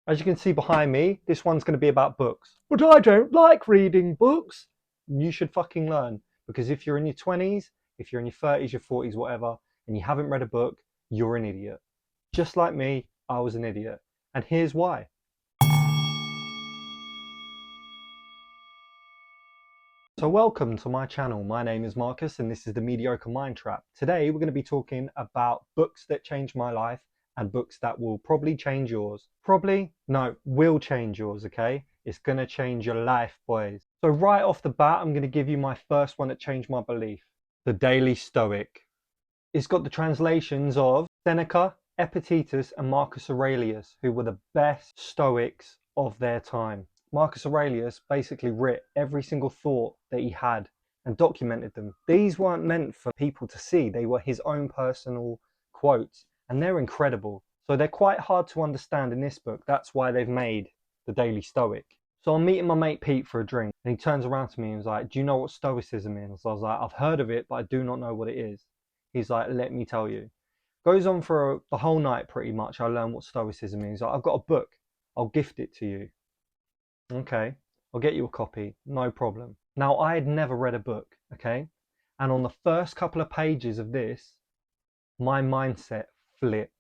As you can see behind me, this one's going to be about books. But I don't like reading books. You should fucking learn, because if you're in your 20s, if you're in your 30s, your 40s, whatever, and you haven't read a book, you're an idiot. Just like me, I was an idiot. And here's why. So welcome to my channel. My name is Marcus and this is the Mediocre Mind Trap. Today we're going to be talking about books that changed my life and books that will probably change yours. Probably? No, will change yours, okay? It's going to change your life, boys. So right off the bat, I'm going to give you my first one that changed my belief. The Daily Stoic. It's got the translations of Seneca, Epictetus and Marcus Aurelius, who were the best Stoics of their time. Marcus Aurelius basically writ every single thought that he had and documented them. These weren't meant for people to see. They were his own personal quotes and they're incredible. So they're quite hard to understand in this book. That's why they've made the Daily Stoic. So I'm meeting my mate Pete for a drink and he turns around to me and he's like, do you know what Stoicism is? So I was like, I've heard of it, but I do not know what it is. He's like, let me tell you. Goes on for the whole night pretty much. I learned what Stoicism is. Like, I've got a book. I'll gift it to you. Okay, I'll get you a copy, no problem. Now, I had never read a book, okay? And on the first couple of pages of this, my mindset flipped.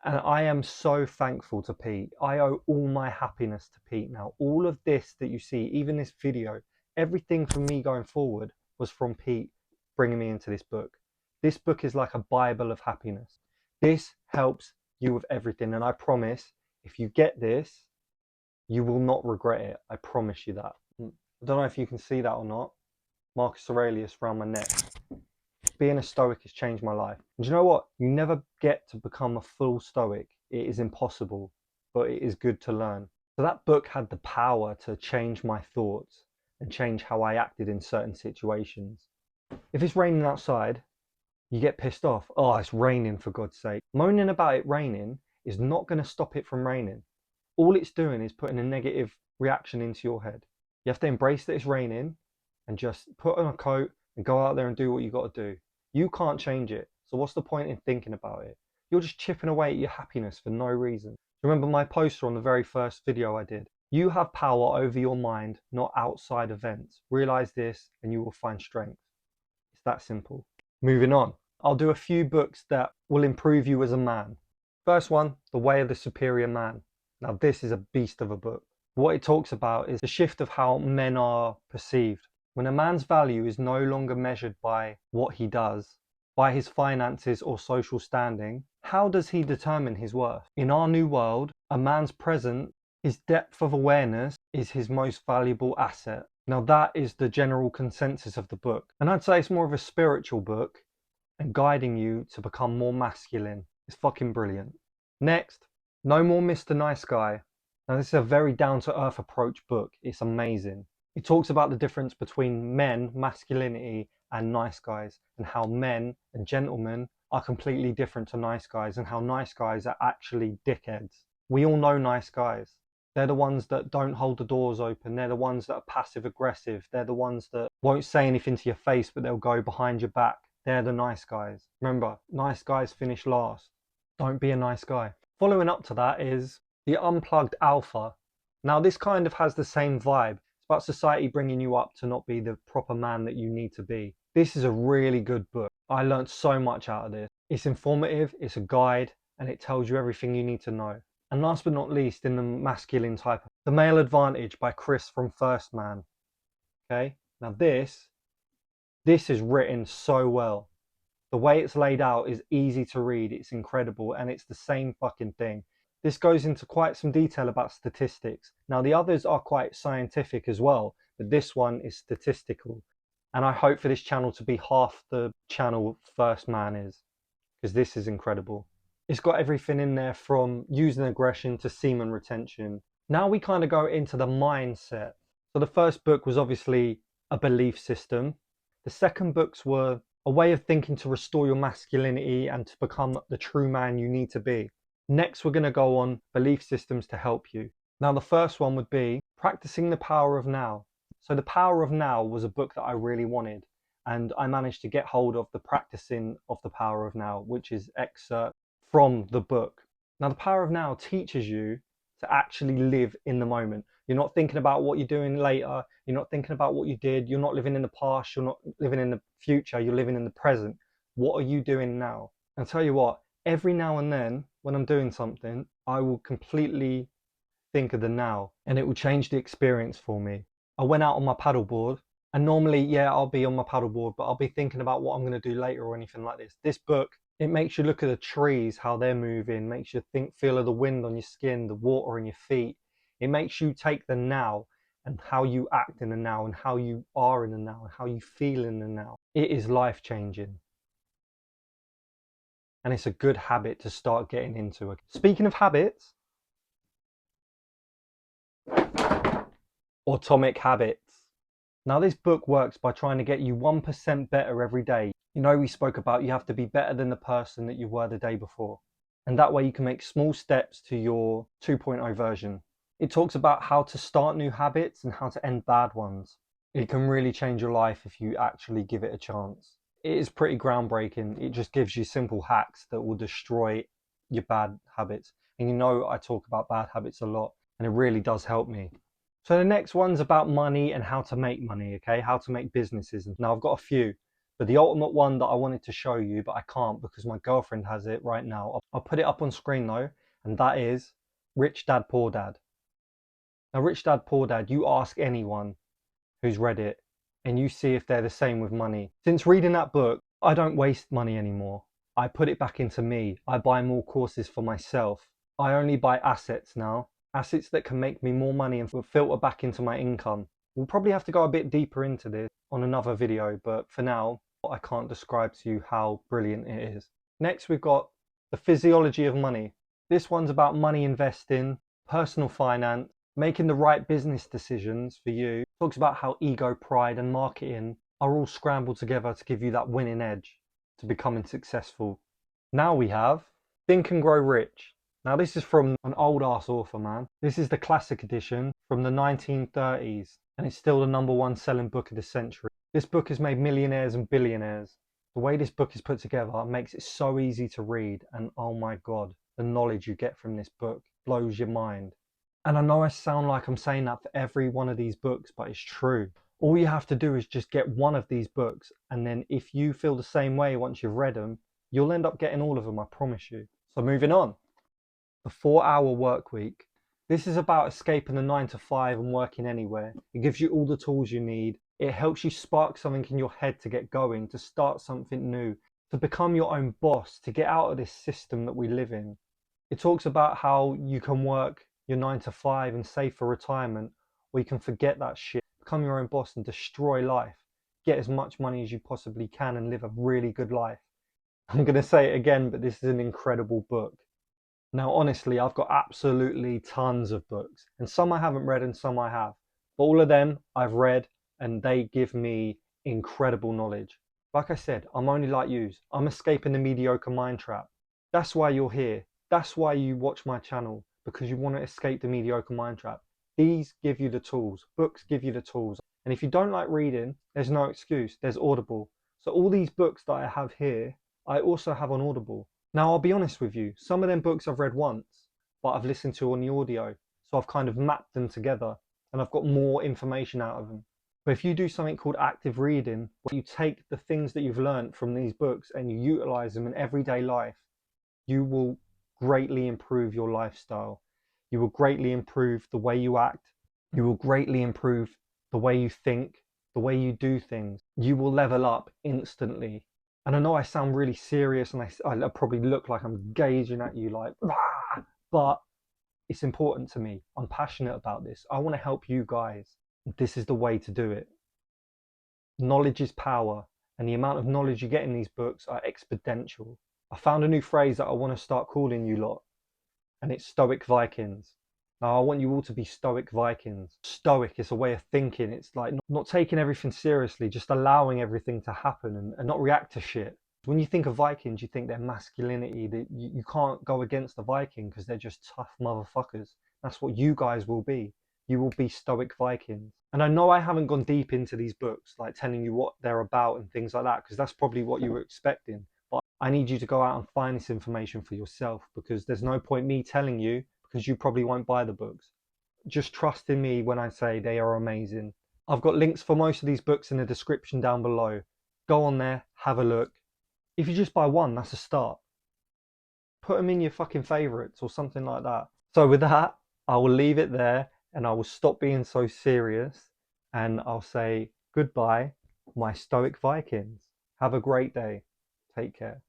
And I am so thankful to Pete. I owe all my happiness to Pete now. All of this that you see, even this video, everything from me going forward was from Pete bringing me into this book. This book is like a Bible of happiness. This helps you with everything. And I promise, if you get this, you will not regret it. I promise you that. I don't know if you can see that or not. Marcus Aurelius around my neck. Being a Stoic has changed my life. And do you know what? You never get to become a full Stoic. It is impossible, but it is good to learn. So that book had the power to change my thoughts and change how I acted in certain situations. If it's raining outside, you get pissed off. Oh, it's raining, for God's sake. Moaning about it raining is not going to stop it from raining. All it's doing is putting a negative reaction into your head. You have to embrace that it's raining and just put on a coat and go out there and do what you got to do. You can't change it. So what's the point in thinking about it? You're just chipping away at your happiness for no reason. Remember my poster on the very first video I did? You have power over your mind, not outside events. Realize this and you will find strength. It's that simple. Moving on. I'll do a few books that will improve you as a man. First one, The Way of the Superior Man. Now this is a beast of a book. What it talks about is the shift of how men are perceived. When a man's value is no longer measured by what he does, by his finances or social standing, how does he determine his worth? In our new world, a man's present, his depth of awareness is his most valuable asset. Now that is the general consensus of the book. And I'd say it's more of a spiritual book and guiding you to become more masculine. It's fucking brilliant. Next, No More Mr. Nice Guy. Now this is a very down-to-earth approach book. It's amazing. It talks about the difference between men, masculinity, and nice guys, and how men and gentlemen are completely different to nice guys, and how nice guys are actually dickheads. We all know nice guys. They're the ones that don't hold the doors open. They're the ones that are passive aggressive. They're the ones that won't say anything to your face, but they'll go behind your back. They're the nice guys. Remember, nice guys finish last. Don't be a nice guy. Following up to that is the Unplugged Alpha. Now this kind of has the same vibe. It's about society bringing you up to not be the proper man that you need to be. This is a really good book. I learned so much out of this. It's informative, it's a guide, and it tells you everything you need to know. And last but not least, in the masculine type, The Male Advantage by Chris from First Man. Okay, now this is written so well. The way it's laid out is easy to read, it's incredible, and it's the same fucking thing. This goes into quite some detail about statistics. Now the others are quite scientific as well, but this one is statistical. And I hope for this channel to be half the channel First Man is, because this is incredible. It's got everything in there from using aggression to semen retention. Now we kind of go into the mindset. So the first book was obviously a belief system. The second books were a way of thinking to restore your masculinity and to become the true man you need to be. Next, we're going to go on belief systems to help you. Now, the first one would be Practicing the Power of Now. So The Power of Now was a book that I really wanted, and I managed to get hold of the Practising of the Power of Now, which is excerpt from the book. Now, the Power of Now teaches you to actually live in the moment. You're not thinking about what you're doing later. You're not thinking about what you did. You're not living in the past. You're not living in the future. You're living in the present. What are you doing now? And I'll tell you what, every now and then when I'm doing something, I will completely think of the now, and it will change the experience for me. I went out on my paddleboard, and normally, yeah, I'll be on my paddleboard, but I'll be thinking about what I'm going to do later or anything like this. This book, it makes you look at the trees, how they're moving, makes you feel of the wind on your skin, the water on your feet. It makes you take the now and how you act in the now and how you are in the now and how you feel in the now. It is life changing. And it's a good habit to start getting into. Speaking of habits, Atomic Habits. Now this book works by trying to get you 1% better every day. You know, we spoke about you have to be better than the person that you were the day before. And that way you can make small steps to your 2.0 version. It talks about how to start new habits and how to end bad ones. It can really change your life if you actually give it a chance. It is pretty groundbreaking. It just gives you simple hacks that will destroy your bad habits. And you know, I talk about bad habits a lot, and it really does help me. So the next one's about money and how to make money, okay? How to make businesses. Now I've got a few, but the ultimate one that I wanted to show you, but I can't because my girlfriend has it right now. I'll put it up on screen though, and that is Rich Dad, Poor Dad. Now Rich Dad, Poor Dad, you ask anyone who's read it and you see if they're the same with money. Since reading that book, I don't waste money anymore. I put it back into me. I buy more courses for myself. I only buy assets now. Assets that can make me more money and filter back into my income. We'll probably have to go a bit deeper into this on another video, but for now, I can't describe to you how brilliant it is. Next, we've got The Physiology of Money. This one's about money investing, personal finance, making the right business decisions for you. It talks about how ego, pride, and marketing are all scrambled together to give you that winning edge to becoming successful. Now we have Think and Grow Rich. Now this is from an old ass author, man. This is the classic edition from the 1930s, and it's still the #1 selling book of the century. This book has made millionaires and billionaires. The way this book is put together makes it so easy to read, and oh my God, the knowledge you get from this book blows your mind. And I know I sound like I'm saying that for every one of these books, but it's true. All you have to do is just get one of these books, and then if you feel the same way once you've read them, you'll end up getting all of them, I promise you. So moving on. The 4-Hour Work Week. This is about escaping the 9 to 5 and working anywhere. It gives you all the tools you need. It helps you spark something in your head to get going, to start something new, to become your own boss, to get out of this system that we live in. It talks about how you can work your 9 to 5 and save for retirement, or you can forget that shit, become your own boss and destroy life. Get as much money as you possibly can and live a really good life. I'm going to say it again, but this is an incredible book. Now, honestly, I've got absolutely tons of books, and some I haven't read and some I have. But all of them I've read, and they give me incredible knowledge. Like I said, I'm only like you. I'm escaping the mediocre mind trap. That's why you're here. That's why you watch my channel, because you want to escape the mediocre mind trap. These give you the tools. Books give you the tools. And if you don't like reading, there's no excuse. There's Audible. So all these books that I have here, I also have on Audible. Now, I'll be honest with you, some of them books I've read once, but I've listened to on the audio. So I've kind of mapped them together and I've got more information out of them. But if you do something called active reading, where you take the things that you've learned from these books and you utilize them in everyday life, you will greatly improve your lifestyle. You will greatly improve the way you act. You will greatly improve the way you think, the way you do things. You will level up instantly. And I know I sound really serious and I probably look like I'm gazing at you like, "Rah!" But it's important to me. I'm passionate about this. I want to help you guys. This is the way to do it. Knowledge is power, and the amount of knowledge you get in these books are exponential. I found a new phrase that I want to start calling you lot, and it's Stoic Vikings. Now, I want you all to be Stoic Vikings. Stoic is a way of thinking. It's like not taking everything seriously, just allowing everything to happen and not react to shit. When you think of Vikings, you think their masculinity, that you can't go against a Viking because they're just tough motherfuckers. That's what you guys will be. You will be Stoic Vikings. And I know I haven't gone deep into these books, like telling you what they're about and things like that, because that's probably what you were expecting. But I need you to go out and find this information for yourself, because there's no point me telling you, because you probably won't buy the books. Just trust in me when I say they are amazing. I've got links for most of these books in the description down below. Go on there, have a look. If you just buy one, that's a start. Put them in your fucking favourites or something like that. So with that, I will leave it there and I will stop being so serious and I'll say goodbye, my Stoic Vikings. Have a great day. Take care.